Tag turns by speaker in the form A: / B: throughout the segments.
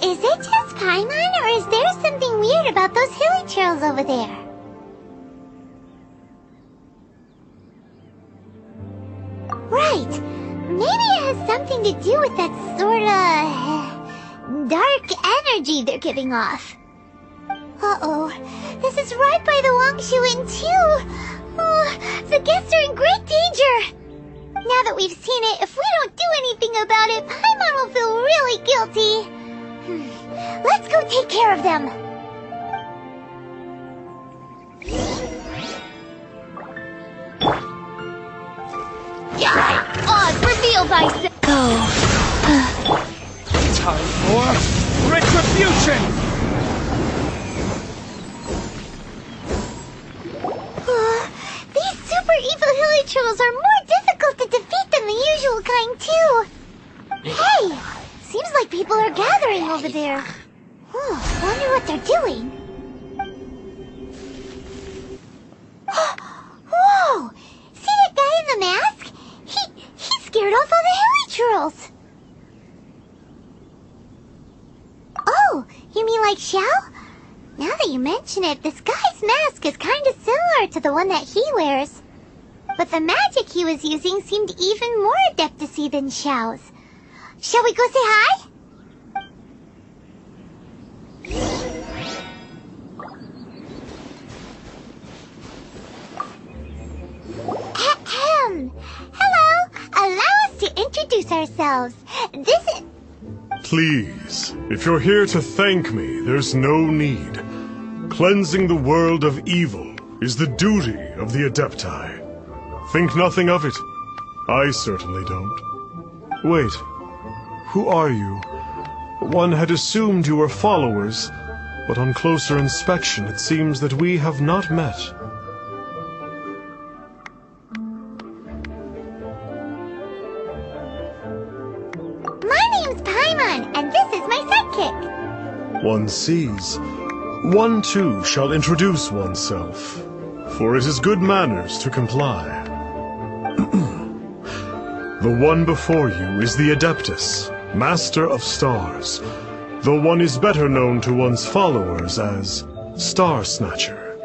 A: Is it just Paimon, or is there something weird about those hilly trails over there? Right. Maybe it has something to do with that sorta dark energy they're giving off. Uh-oh. This is right by the Longshu Inn too. Oh, the guests are in great danger. Now that we've seen it, if we don't do anything about it, Paimon will feel really guilty. Let's go take care of them. Reveal thyself. Go.
B: Time for retribution!
A: These super evil hilly trolls are more difficult to defeat than the usual kind, too. Hey! Seems like people are gathering over there. Wonder what they're doing. Whoa! See that guy in the mask? He scared off all the hilly trolls. Oh, you mean like Xiao? Now that you mention it, this guy's mask is kinda similar to the one that he wears. But the magic he was using seemed even more adeptacy than Xiao's. Shall we go say hi? Ahem. Hello. Allow us to introduce ourselves. This is...
C: Please, if you're here to thank me, there's no need. Cleansing the world of evil is the duty of the Adepti. Think nothing of it. I certainly don't. Wait, who are you? One had assumed you were followers, but on closer inspection it seems that we have not met.
A: My name's Paimon, and this is my sidekick.
C: One sees. One too shall introduce oneself, for it is good manners to comply. The one before you is the Adeptus, Master of Stars, though one is better known to one's followers as Star Snatcher.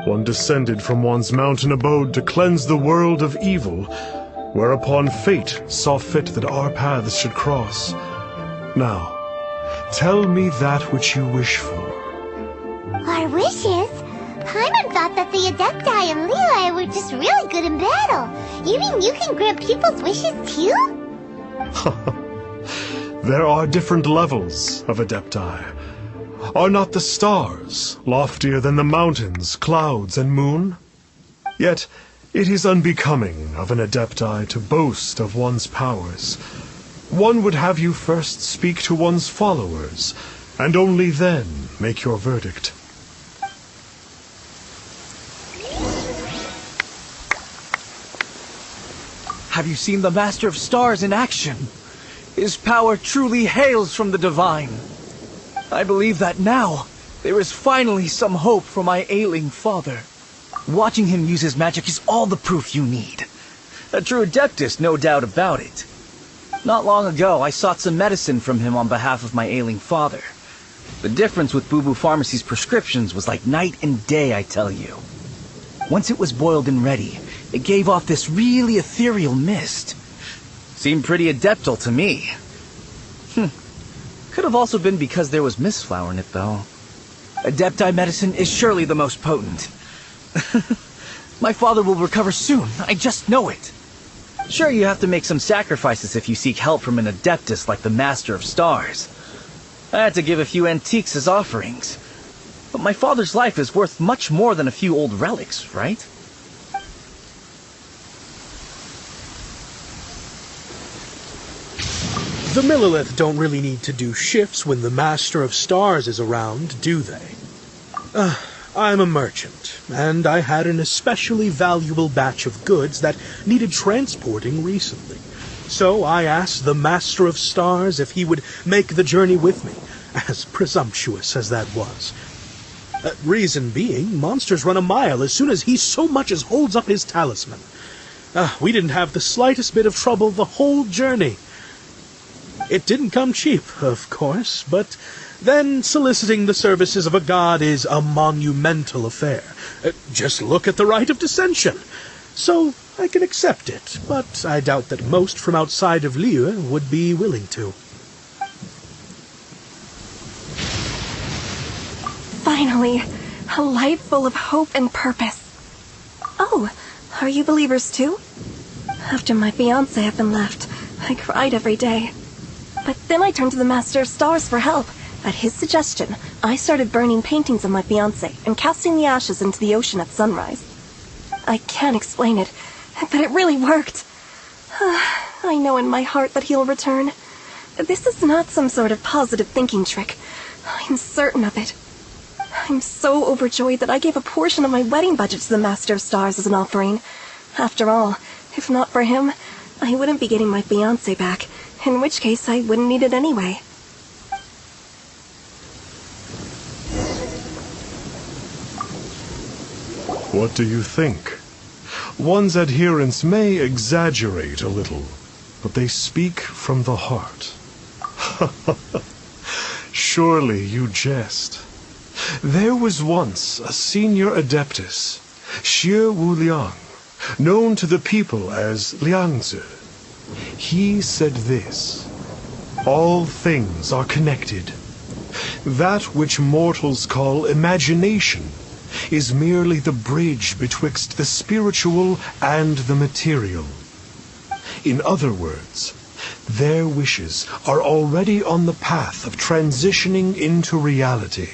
C: One descended from one's mountain abode to cleanse the world of evil, whereupon fate saw fit that our paths should cross. Now, tell me that which you wish for.
A: Our wishes? Paimon thought that the Adepti and Leela were just really good in battle. You mean you can grant people's wishes too?
C: There are different levels of Adepti. Are not the stars loftier than the mountains, clouds, and moon? Yet it is unbecoming of an Adepti to boast of one's powers. One would have you first speak to one's followers, and only then make your verdict.
B: Have you seen the Master of Stars in action? His power truly hails from the divine. I believe that now, there is finally some hope for my ailing father. Watching him use his magic is all the proof you need. A true Adeptus, no doubt about it. Not long ago, I sought some medicine from him on behalf of my ailing father. The difference with Boo Boo Pharmacy's prescriptions was like night and day, I tell you. Once it was boiled and ready, it gave off this really ethereal mist. Seemed pretty adeptal to me. Could have also been because there was mistflower in it, though. Adepti medicine is surely the most potent. My father will recover soon, I just know it. Sure, you have to make some sacrifices if you seek help from an Adeptus like the Master of Stars. I had to give a few antiques as offerings. But my father's life is worth much more than a few old relics, right?
D: The Millilith don't really need to do shifts when the Master of Stars is around, do they? I'm a merchant, and I had an especially valuable batch of goods that needed transporting recently. So I asked the Master of Stars if he would make the journey with me, as presumptuous as that was. Reason being, monsters run a mile as soon as he so much as holds up his talisman. We didn't have the slightest bit of trouble the whole journey. It didn't come cheap, of course, but then soliciting the services of a god is a monumental affair. Just look at the rite of dissension. So I can accept it, but I doubt that most from outside of Liyue would be willing to.
E: Finally, a life full of hope and purpose. Oh, are you believers too? After my fiancé had been left, I cried every day. But then I turned to the Master of Stars for help. At his suggestion, I started burning paintings of my fiancé and casting the ashes into the ocean at sunrise. I can't explain it, but it really worked. I know in my heart that he'll return. This is not some sort of positive thinking trick. I'm certain of it. I'm so overjoyed that I gave a portion of my wedding budget to the Master of Stars as an offering. After all, if not for him, I wouldn't be getting my fiancé back, in which case I wouldn't need it anyway.
C: What do you think? One's adherents may exaggerate a little, but they speak from the heart. Surely you jest. There was once a senior adeptus, Xie Wuliang, known to the people as Liangzi. He said this: all things are connected. That which mortals call imagination is merely the bridge betwixt the spiritual and the material. In other words, their wishes are already on the path of transitioning into reality.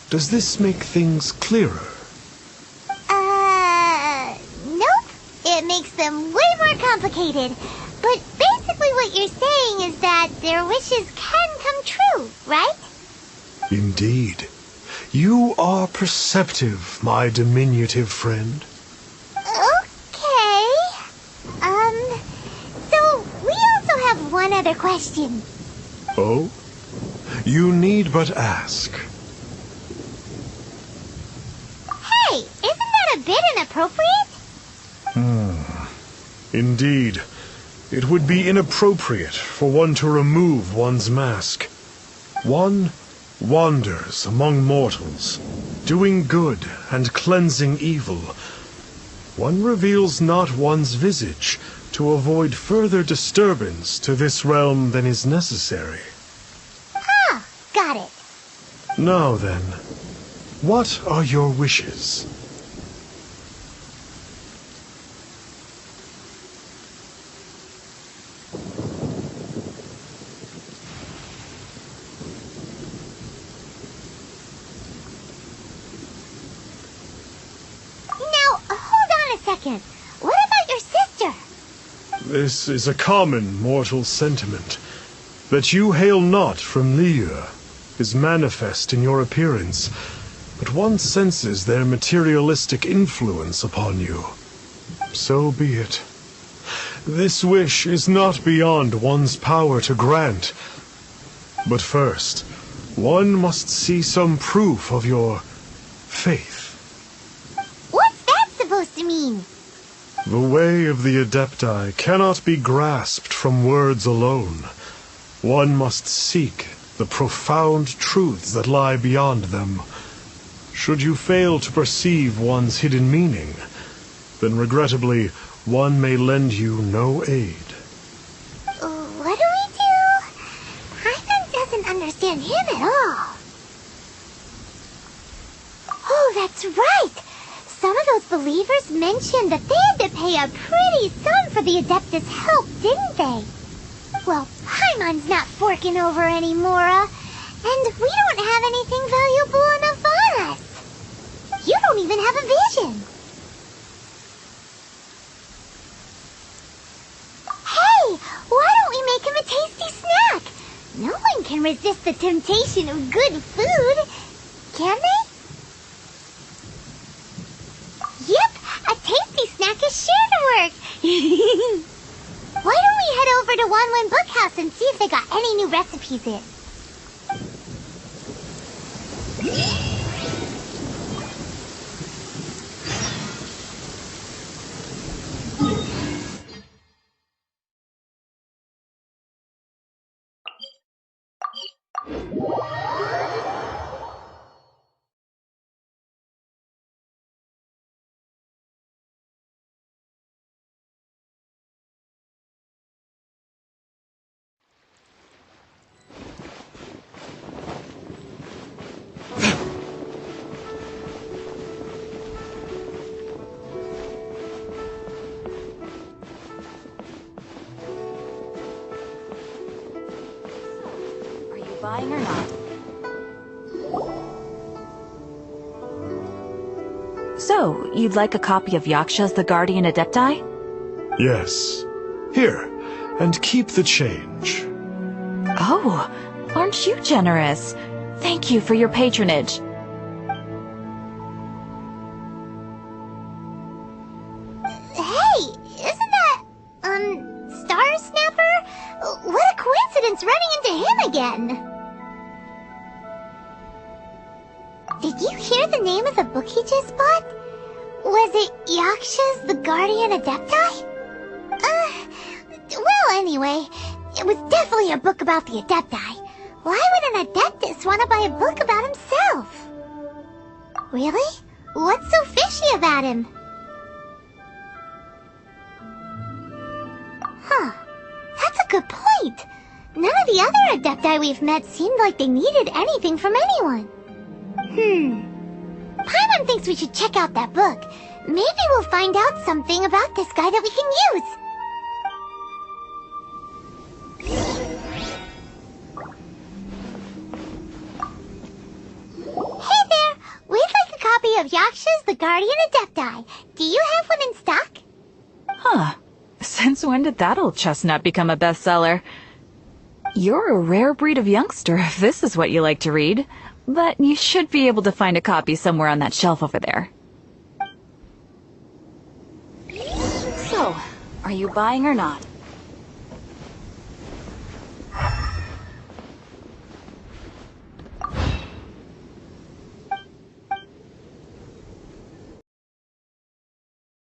C: Does this make things clearer?
A: Nope. It makes them way more complicated. But basically what you're saying is that their wishes can come true, right?
C: Indeed. You are perceptive, my diminutive friend.
A: Okay. So we also have one other question.
C: Oh? You need but ask.
A: Hey, isn't that a bit inappropriate?
C: Indeed. It would be inappropriate for one to remove one's mask. One wanders among mortals, doing good and cleansing evil. One reveals not one's visage to avoid further disturbance to this realm than is necessary.
A: Ah, got it.
C: Now then, what are your wishes?
A: What about your sister?
C: This is a common mortal sentiment. That you hail not from Liyue is manifest in your appearance, but one senses their materialistic influence upon you. So be it. This wish is not beyond one's power to grant. But first, one must see some proof of your faith.
A: What's that supposed to mean?
C: The way of the Adepti cannot be grasped from words alone. One must seek the profound truths that lie beyond them. Should you fail to perceive one's hidden meaning, then regrettably, one may lend you no aid.
A: What do we do? Hyman doesn't understand him at all. Oh, that's right! Some of those believers mentioned that they had to pay a pretty sum for the Adeptus' help, didn't they? Well, Hyman's not forking over anymore, and we don't have anything valuable enough on us. You don't even have a vision. Hey, why don't we make him a tasty snack? No one can resist the temptation of good food, can they? Yep, a tasty snack is sure to work. Why don't we head over to Wanwen Bookhouse and see if they got any new recipes in?
F: Buying or not? So, you'd like a copy of Yaksha's The Guardian Adepti?
C: Yes. Here, and keep the change.
F: Oh, aren't you generous? Thank you for your patronage.
A: Hey, isn't that, Star Snapper? What a coincidence running into him again! Did you hear the name of the book he just bought? Was it Yaksha's The Guardian Adepti? Well, anyway, it was definitely a book about the Adepti. Why would an Adeptus want to buy a book about himself? Really? What's so fishy about him? Huh. That's a good point. None of the other Adepti we've met seemed like they needed anything from anyone. Paimon thinks we should check out that book. Maybe we'll find out something about this guy that we can use. Hey there! We'd like a copy of Yaksha's The Guardian Adepti. Do you have one in stock?
F: Huh. Since when did that old chestnut become a bestseller? You're a rare breed of youngster if this is what you like to read. But you should be able to find a copy somewhere on that shelf over there. So, are you buying or not?